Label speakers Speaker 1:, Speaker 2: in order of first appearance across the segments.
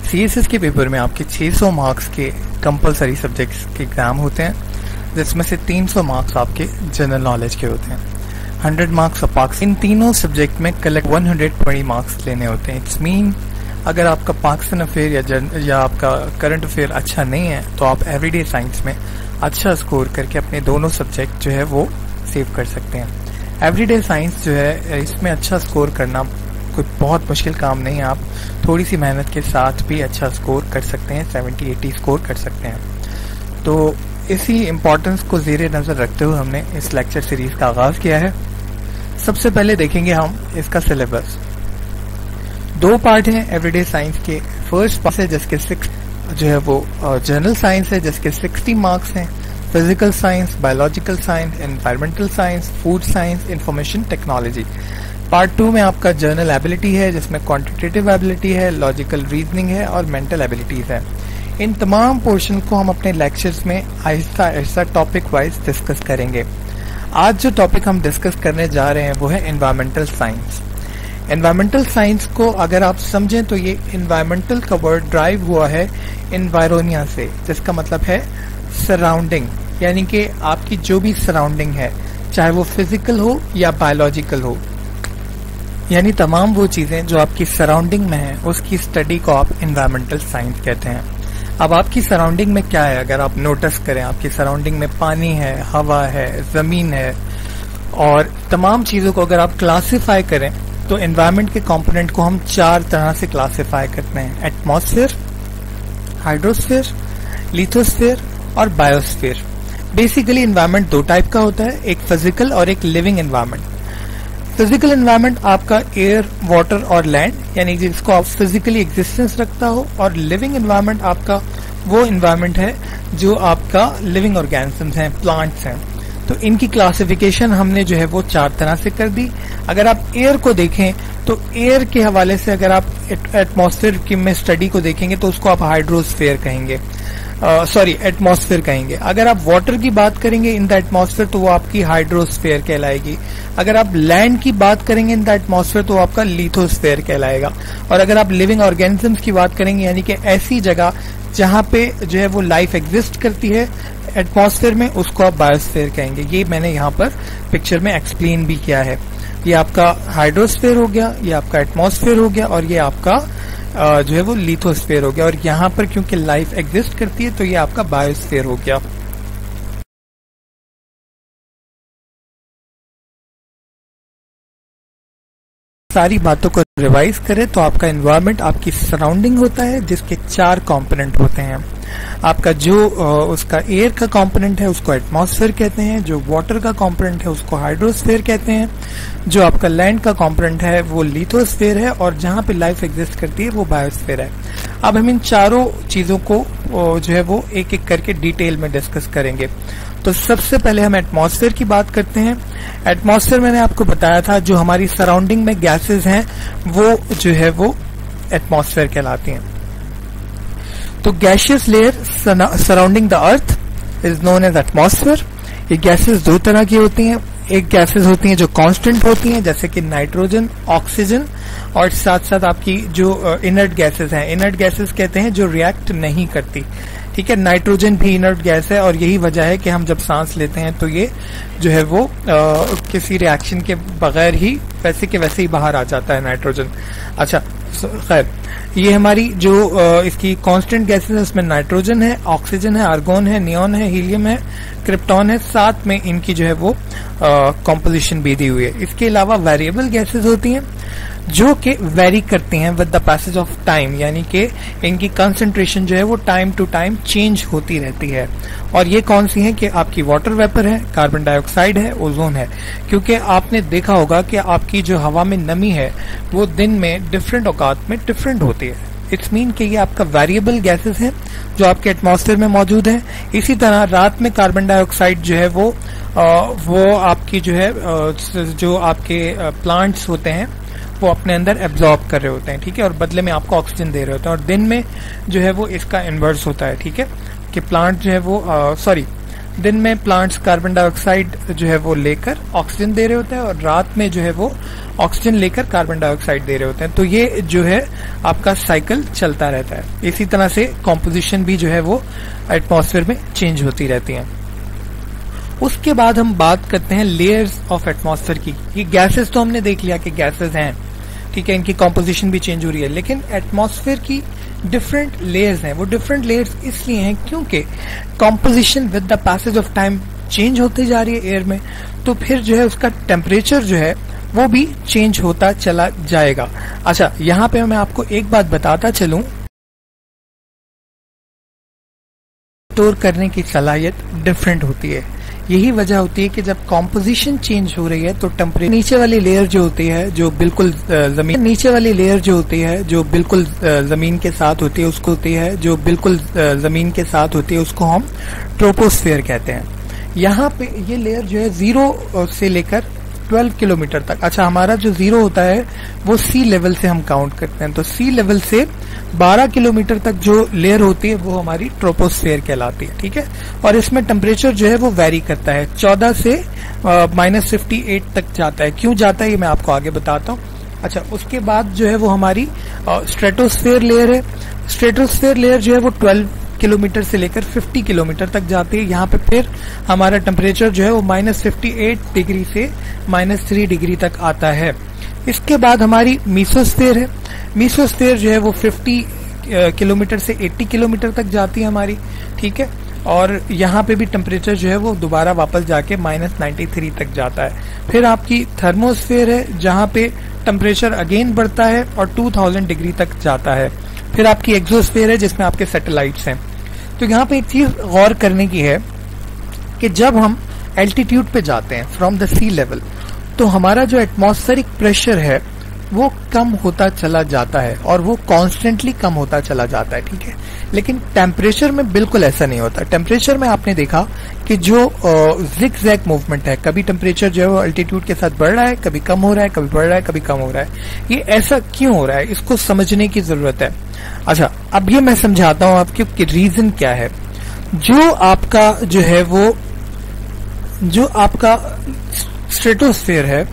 Speaker 1: CSS के paper में आपके 600 मार्क्स के कंपलसरी सब्जेक्ट्स के एग्जाम होते हैं, जिसमें से 300 मार्क्स आपके जनरल नॉलेज के होते हैं, 100 मार्क्स ऑफ पाकिस्तान। इन तीनों सब्जेक्ट में कलेक्ट 120 मार्क्स लेने होते हैं। इट्स मीन अगर आपका पाकिस्तान अफेयर या आपका करंट अफेयर अच्छा नहीं है तो आप एवरीडे साइंस में अच्छा स्कोर करके अपने दोनों सब्जेक्ट जो है वो सेव कर सकते हैं। एवरीडे साइंस जो है इसमें अच्छा स्कोर करना कोई बहुत मुश्किल काम नहीं है, आप थोड़ी सी मेहनत के साथ भी अच्छा स्कोर कर सकते हैं, 70-80 स्कोर कर सकते हैं। तो इसी इम्पोर्टेंस को ज़ेरे नज़र रखते हुए हमने इस लेक्चर सीरीज का आगाज किया है। सबसे पहले देखेंगे हम इसका सिलेबस। 2 पार्ट हैं एवरीडे साइंस के। फर्स्ट पार्ट है जिसके 6 जो है वो जनरल साइंस है, जिसके 60 मार्क्स हैं। Physical science, biological science, environmental science, food science, information technology. Part 2 में आपका जर्नल एबिलिटी है, जिसमें क्वांटिटेटिव एबिलिटी है, लॉजिकल रीजनिंग है और मेंटल एबिलिटीज है। इन तमाम पोर्शन को हम अपने लेक्चर्स में Aahista Aahista topic wise discuss करेंगे। आज जो टॉपिक हम डिस्कस करने जा रहे हैं वो है एनवायरमेंटल साइंस। एनवायरमेंटल साइंस को अगर आप समझें तो ये एनवायरमेंटल का वर्ड ड्राइव हुआ है एनवायरोनिया से, जिसका मतलब है सराउंडिंग, यानी कि आपकी जो भी सराउंडिंग है, चाहे वो फिजिकल हो या बायोलॉजिकल हो, यानी तमाम वो चीजें जो आपकी सराउंडिंग में है उसकी स्टडी को आप एनवायरमेंटल साइंस कहते हैं। अब आपकी सराउंडिंग में क्या है, अगर आप नोटिस करें, आपकी सराउंडिंग में पानी है, हवा है, जमीन है, और तमाम चीजों को अगर आप क्लासिफाई करें तो एनवायरमेंट के कंपोनेंट को हम 4 तरह से क्लासिफाई करते हैं: एटमॉस्फेयर, हाइड्रोस्फेयर, लिथोस्फेयर और बायोस्फेयर। बेसिकली एनवायरमेंट 2 टाइप का होता है, एक फिजिकल और एक लिविंग एनवायरमेंट। फिजिकल एनवायरमेंट आपका एयर, वाटर और लैंड, यानी जिसको आप फिजिकली एग्जिस्टेंस रखता हो, और लिविंग एनवायरमेंट आपका वो एनवायरमेंट है जो आपका लिविंग ऑर्गेनिजम्स हैं, प्लांट्स हैं। तो इनकी क्लासिफिकेशन हमने जो है वो 4 तरह से कर दी। अगर आप एयर को देखें तो एयर के हवाले से अगर आप एटमॉस्फेयर की में स्टडी को देखेंगे तो उसको आप हाइड्रोस्फेयर कहेंगे, एटमॉस्फेयर कहेंगे। अगर आप वाटर की बात करेंगे इन द एटमॉस्फेयर तो वो आपकी हाइड्रोस्फेयर कहलाएगी। अगर आप लैंड की बात करेंगे इन द एटमॉस्फेयर तो वो आपका लिथोस्फेयर कहलाएगा। और अगर आप लिविंग ऑर्गेनिजम्स की बात करेंगे, यानी कि ऐसी जगह जहां पे जो है वो लाइफ एग्जिस्ट करती है एटमॉस्फेयर में, उसको आप बायोस्फेयर कहेंगे। ये मैंने यहाँ पर पिक्चर में एक्सप्लेन भी किया है। ये आपका हाइड्रोस्फेयर हो गया, ये आपका एटमॉस्फेयर हो गया, और ये आपका जो है वो लिथोस्फेयर हो गया। और यहाँ पर क्योंकि लाइफ एग्जिस्ट करती है तो ये आपका बायोस्फेयर हो गया। सारी बातों को रिवाइज करें तो आपका एनवायरनमेंट आपकी सराउंडिंग होता है, जिसके 4 कंपोनेंट होते हैं। आपका जो उसका एयर का कंपोनेंट है उसको एटमॉस्फेयर कहते हैं, जो वाटर का कंपोनेंट है उसको हाइड्रोस्फेयर कहते हैं, जो आपका लैंड का कंपोनेंट है वो लिथोस्फेयर है, और जहां पे लाइफ एग्जिस्ट करती है वो बायोस्फेयर है। अब हम इन चारों चीजों को जो है वो एक एक करके डिटेल में डिस्कस करेंगे। तो सबसे पहले हम एटमॉस्फेयर की बात करते हैं। एटमॉस्फेयर मैंने आपको बताया था जो हमारी सराउंडिंग में गैसेस हैं वो जो है वो एटमॉस्फेयर कहलाती हैं। तो gaseous layer surrounding the earth is known as atmosphere. ये गैसेस 2 तरह की होती हैं। एक गैसेस होती हैं जो कांस्टेंट होती हैं, जैसे कि नाइट्रोजन, ऑक्सीजन, और साथ साथ आपकी जो इनर्ट गैसेस हैं, इनर्ट गैसेस कहते हैं जो रिएक्ट नहीं करती। ठीक है, नाइट्रोजन भी इनर्ट गैस है, और यही वजह है कि हम जब सांस लेते हैं तो ये जो है वो किसी रिएक्शन के बगैर ही वैसे के वैसे ही बाहर आ जाता है नाइट्रोजन। अच्छा, खैर, ये हमारी जो इसकी कांस्टेंट गैसेस है उसमें नाइट्रोजन है, ऑक्सीजन है, आर्गोन है, नियॉन है, हीलियम है, क्रिप्टॉन है, साथ में इनकी जो है वो कॉम्पोजिशन भी दी हुई है। इसके अलावा वेरिएबल गैसेस होती हैं जो कि वेरी करती हैं with the passage of time, यानी कि इनकी कंसंट्रेशन जो है वो टाइम टू टाइम चेंज होती रहती है। और ये कौन सी है कि आपकी वाटर वेपर है, कार्बन डाइऑक्साइड है, ओजोन है। क्योंकि आपने देखा होगा कि आपकी जो हवा में नमी है वो दिन में डिफरेंट औकात में डिफरेंट होती है। इट्स मीन कि ये आपका वेरिएबल गैसेस हैं जो आपके एटमॉस्फेयर में मौजूद है। इसी तरह रात में कार्बन डाइऑक्साइड जो है वो आपकी जो है जो आपके प्लांट्स होते हैं वो अपने अंदर एब्जॉर्ब कर रहे होते हैं, ठीक है, और बदले में आपको ऑक्सीजन दे रहे होते हैं। और दिन में जो है वो इसका इन्वर्स होता है, ठीक है, कि प्लांट जो है वो दिन में प्लांट्स कार्बन डाइऑक्साइड जो है वो लेकर ऑक्सीजन दे रहे होते हैं और रात में जो है वो ऑक्सीजन लेकर कार्बन डाइऑक्साइड दे रहे होते हैं। तो ये जो है आपका साइकिल चलता रहता है। इसी तरह से कॉम्पोजिशन भी जो है वो एटमॉस्फेयर में चेंज होती रहती है। उसके बाद हम बात करते हैं लेयर्स ऑफ एटमॉस्फेयर की। ये गैसेस तो हमने देख लिया कि गैसेस हैं, ठीक है, इनकी कॉम्पोजिशन भी चेंज हो रही है, लेकिन एटमॉस्फेयर की डिफरेंट लेयर्स हैं। वो डिफरेंट लेयर्स इसलिए हैं क्योंकि composition with the passage of time change होती जा रही है एयर में, तो फिर जो है उसका टेम्परेचर जो है वो भी चेंज होता चला जाएगा। अच्छा, यहाँ पे मैं आपको एक बात बताता चलूं, स्टोर करने की सलाहियत डिफरेंट होती है। यही वजह होती है कि जब कॉम्पोजिशन चेंज हो रही है तो टेम्परेचर नीचे वाली लेयर जो होती है जो बिल्कुल जमीन नीचे वाली लेयर जो होती है जो बिल्कुल जमीन के साथ होती है उसको होती है जो बिल्कुल जमीन के साथ होती है उसको हम ट्रोपोस्फेयर कहते हैं। यहाँ पे ये लेयर जो है 0 से लेकर 12 किलोमीटर तक। अच्छा, हमारा जो 0 होता है वो सी लेवल से हम काउंट करते हैं, तो सी लेवल से 12 किलोमीटर तक जो लेयर होती है वो हमारी ट्रोपोस्फेयर कहलाती है, ठीक है। और इसमें टेम्परेचर जो है वो वेरी करता है, 14 से -58 तक जाता है। क्यों जाता है ये मैं आपको आगे बताता हूँ। अच्छा, उसके बाद जो है वो हमारी स्ट्रेटोस्फेयर लेयर है। स्ट्रेटोस्फेयर लेयर जो है वो 12 किलोमीटर से लेकर 50 किलोमीटर तक जाती है। यहाँ पे फिर हमारा टेम्परेचर जो है वो -58 डिग्री से -3 डिग्री तक आता है। इसके बाद हमारी मीसोस्फेयर है। मीसोस्फेयर जो है वो 50 किलोमीटर से 80 किलोमीटर तक जाती है हमारी, ठीक है। और यहाँ पे भी टेम्परेचर जो है वो दोबारा वापस जाके -93 तक जाता है। फिर आपकी थर्मोस्फेयर है जहाँ पे टेम्परेचर अगेन बढ़ता है और 2000 डिग्री तक जाता है। फिर आपकी एक्सोस्फेयर है जिसमें आपके सैटेलाइट्स हैं। तो यहाँ पे एक चीज गौर करने की है कि जब हम एल्टीट्यूड पे जाते हैं फ्रॉम द सी लेवल, तो हमारा जो एटमॉस्फेरिक प्रेशर है वो कम होता चला जाता है और वो कॉन्स्टेंटली कम होता चला जाता है, ठीक है। लेकिन टेम्परेचर में बिल्कुल ऐसा नहीं होता। टेम्परेचर में आपने देखा कि जो जिग-जैग मूवमेंट है, कभी टेम्परेचर जो है वो अल्टीट्यूड के साथ बढ़ रहा है, कभी कम हो रहा है, कभी बढ़ रहा है, कभी कम हो रहा है। ये ऐसा क्यों हो रहा है, इसको समझने की जरूरत है। अच्छा, अब ये मैं समझाता हूँ आपको कि रीजन क्या है। जो आपका जो है वो जो आपका स्ट्रेटोस्फेयर है,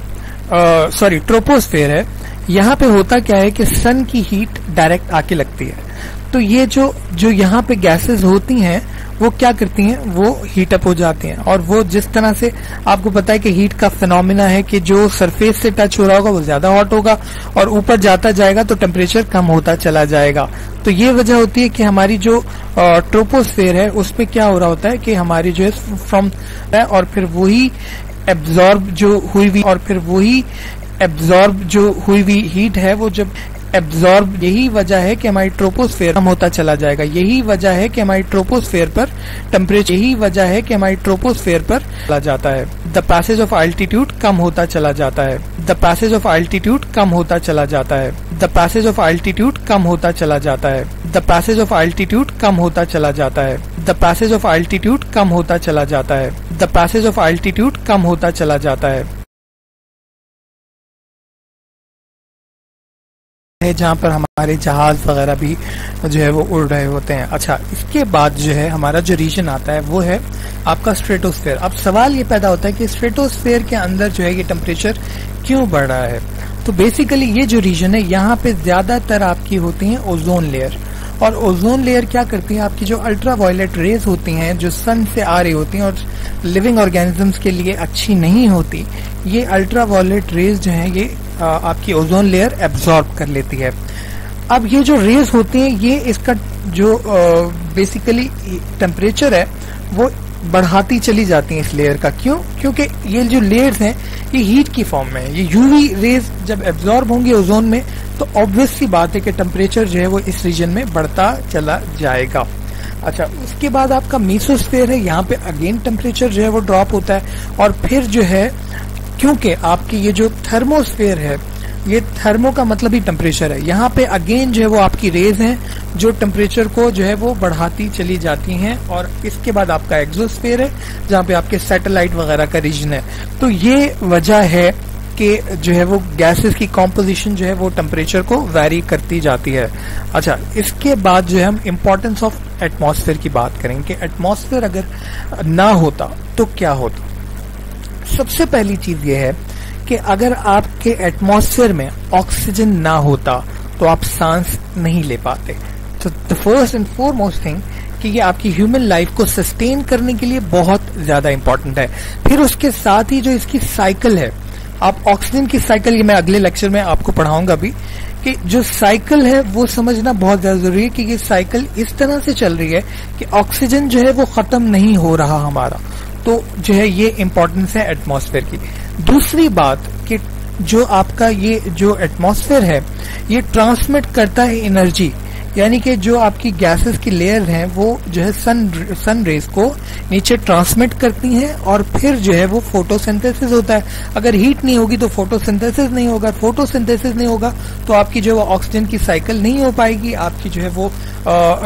Speaker 1: सॉरी ट्रोपोस्फेयर है, यहाँ पे होता क्या है कि सन की हीट डायरेक्ट आके लगती है। तो ये जो यहाँ पे गैसेस होती हैं वो क्या करती हैं, वो हीट अप हो जाती हैं। और वो जिस तरह से आपको पता है कि हीट का फिनोमिना है कि जो सरफेस से टच हो रहा होगा वो ज्यादा हॉट होगा और ऊपर जाता जाएगा तो टेम्परेचर कम होता चला जाएगा। तो ये वजह होती है कि हमारी जो ट्रोपोस्फेयर है उसमें क्या हो रहा होता है कि हमारी जो है फ्रॉम और फिर वही एब्जॉर्ब जो हुई हुई हीट है वो जब एब्जॉर्ब, यही वजह है कि हमारी ट्रोपोस्फेयर कम होता चला जाएगा। यही वजह है कि हमारी ट्रोपोस्फेयर पर टेम्परेचर, यही वजह है कि हमारी ट्रोपोस्फेयर पर चला जाता है। द पैसेज ऑफ अल्टीट्यूड कम होता चला जाता है। द पैसेज ऑफ अल्टीट्यूड कम होता चला जाता है। द पैसेज ऑफ अल्टीट्यूड कम होता चला जाता है। द पैसेज ऑफ अल्टीट्यूड कम होता चला जाता है। द पैसेज ऑफ अल्टीट्यूड कम होता चला जाता है। द पैसेज ऑफ अल्टीट्यूड कम होता चला जाता है जहाँ पर हमारे जहाज वगैरह भी जो है वो उड़ रहे होते हैं। अच्छा, इसके बाद जो है हमारा जो रीजन आता है वो है आपका स्ट्रेटोस्फेयर। अब सवाल ये पैदा होता है कि स्ट्रेटोस्फेयर के अंदर जो है ये टेम्परेचर क्यों बढ़ रहा है। तो बेसिकली ये जो रीजन है यहाँ पे ज्यादातर आपकी होती है ओजोन लेयर। और ओजोन लेयर क्या करती है, आपकी जो अल्ट्रा वायलेट रेज होती हैं जो सन से आ रही होती हैं और लिविंग ऑर्गेनिजम्स के लिए अच्छी नहीं होती, ये अल्ट्रा वायलेट रेज जो है ये आपकी ओजोन लेयर एब्जॉर्ब कर लेती है। अब ये जो रेज होती हैं ये इसका जो बेसिकली टेम्परेचर है वो बढ़ाती चली जाती हैं इस लेयर का। क्यों? क्योंकि ये जो लेयर्स हैं ये हीट की फॉर्म में है। ये यूवी रेज जब एब्जॉर्ब होंगी ओजोन में तो ऑब्वियस सी बात है कि टेम्परेचर जो है वो इस रीजन में बढ़ता चला जाएगा। अच्छा, उसके बाद आपका मीसोस्फेयर है, यहाँ पे अगेन टेम्परेचर जो है वो ड्रॉप होता है। और फिर जो है क्योंकि आपकी ये जो थर्मोस्फेयर है, ये थर्मो का मतलब ही टेम्परेचर है, यहाँ पे अगेन जो है वो आपकी रेज हैं जो टेम्परेचर को जो है वो बढ़ाती चली जाती हैं। और इसके बाद आपका एक्सोस्फेयर है जहाँ पे आपके सैटेलाइट वगैरह का रीजन है। तो ये वजह है आपके जो है वो गैसेस की कॉम्पोजिशन जो है वो टेम्परेचर को वैरी करती जाती है। अच्छा, इसके बाद जो है हम इम्पोर्टेंस ऑफ एटमॉस्फेयर की बात करेंगे कि एटमॉस्फेयर अगर ना होता तो क्या होता। सबसे पहली चीज ये है कि अगर आपके एटमॉस्फेयर में ऑक्सीजन ना होता तो आप सांस नहीं ले पाते। तो the first and foremost thing कि ये आपकी ह्यूमन लाइफ को सस्टेन करने के लिए बहुत ज्यादा इंपॉर्टेंट है। फिर उसके साथ ही जो इसकी साइकिल है, आप ऑक्सीजन की साइकिल, ये मैं अगले लेक्चर में आपको पढ़ाऊंगा भी, कि जो साइकिल है वो समझना बहुत ज्यादा जरूरी है कि ये साइकिल इस तरह से चल रही है कि ऑक्सीजन जो है वो खत्म नहीं हो रहा हमारा। तो जो है ये इंपॉर्टेंस है एटमॉस्फेयर की। दूसरी बात कि जो आपका ये जो एटमॉस्फेयर है ये ट्रांसमिट करता है एनर्जी, यानी कि जो आपकी गैसेस की लेयर हैं वो जो है सन रेज को नीचे ट्रांसमिट करती हैं और फिर जो है वो फोटोसिंथेसिस होता है। अगर हीट नहीं होगी तो फोटोसिंथेसिस नहीं होगा, फोटोसिंथेसिस नहीं होगा तो आपकी जो है वो ऑक्सीजन की साइकिल नहीं हो पाएगी। आपकी जो है वो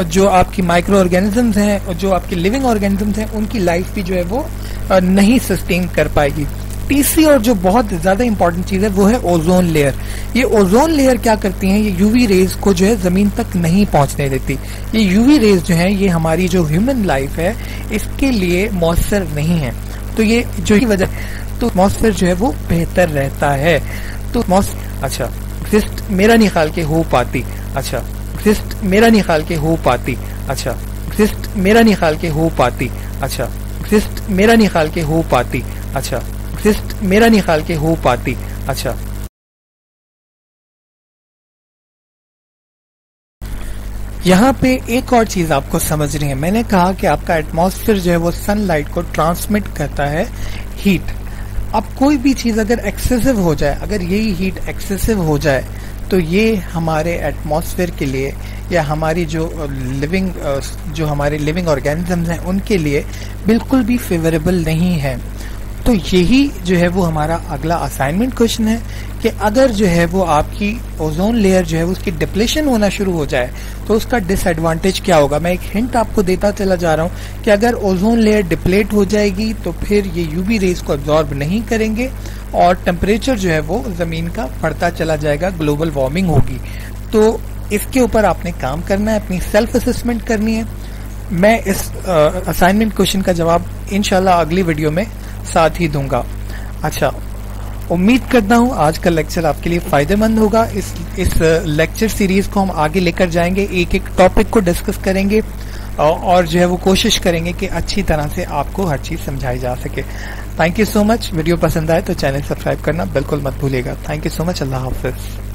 Speaker 1: जो आपकी माइक्रो ऑर्गेनिजम्स हैं, जो आपकी लिविंग ऑर्गेनिजम्स हैं, उनकी लाइफ भी जो है वो नहीं सस्टेन कर पाएगी। तीसरी और जो बहुत ज्यादा इंपॉर्टेंट चीज है वो है ओजोन लेयर। ये ओजोन लेयर क्या करती है, ये यूवी रेज को जो है जमीन तक नहीं पहुंचने देती। ये यूवी रेज जो है ये हमारी जो ह्यूमन लाइफ है इसके लिए मॉइस्चर नहीं है, तो ये जो ही वजह, तो एटमॉस्फेयर जो है वो बेहतर रहता है। तो अच्छा, एग्जिस्ट मेरा निकाल के हो पाती, अच्छा एग्जिस्ट मेरा निकाल के हो पाती, अच्छा एग्जिस्ट मेरा निकाल के हो पाती, अच्छा एग्जिस्ट मेरा निकाल के हो पाती, अच्छा एग्जिस्ट मेरा निकाल के हो पाती, अच्छा। यहाँ पे एक और चीज आपको समझनी है। मैंने कहा कि आपका एटमॉस्फेयर जो है वो सनलाइट को ट्रांसमिट करता है हीट। अब कोई भी चीज अगर एक्सेसिव हो जाए, अगर यही हीट एक्सेसिव हो जाए तो ये हमारे एटमॉस्फेयर के लिए या हमारी जो हमारे लिविंग ऑर्गेनिजम्स हैं उनके लिए बिल्कुल भी फेवरेबल नहीं है। तो यही जो है वो हमारा अगला असाइनमेंट क्वेश्चन है कि अगर जो है वो आपकी ओजोन लेयर जो है उसकी डिप्लेशन होना शुरू हो जाए तो उसका डिसएडवांटेज क्या होगा। मैं एक हिंट आपको देता चला जा रहा हूं कि अगर ओजोन लेयर डिप्लेट हो जाएगी तो फिर ये यूवी रेज को अब्जॉर्ब नहीं करेंगे और टेम्परेचर जो है वो जमीन का बढ़ता चला जाएगा, ग्लोबल वार्मिंग होगी। तो इसके ऊपर आपने काम करना है, अपनी सेल्फ असेसमेंट करनी है। मैं इस असाइनमेंट क्वेश्चन का जवाब इंशाल्लाह अगली वीडियो में साथ ही दूंगा। अच्छा, उम्मीद करता हूं आज का लेक्चर आपके लिए फायदेमंद होगा। इस लेक्चर सीरीज को हम आगे लेकर जाएंगे, एक एक टॉपिक को डिस्कस करेंगे और जो है वो कोशिश करेंगे कि अच्छी तरह से आपको हर चीज समझाई जा सके। Thank you so much. Video पसंद आए तो चैनल सब्सक्राइब करना बिल्कुल मत भूलिएगा। Thank you so much. Allah Hafiz.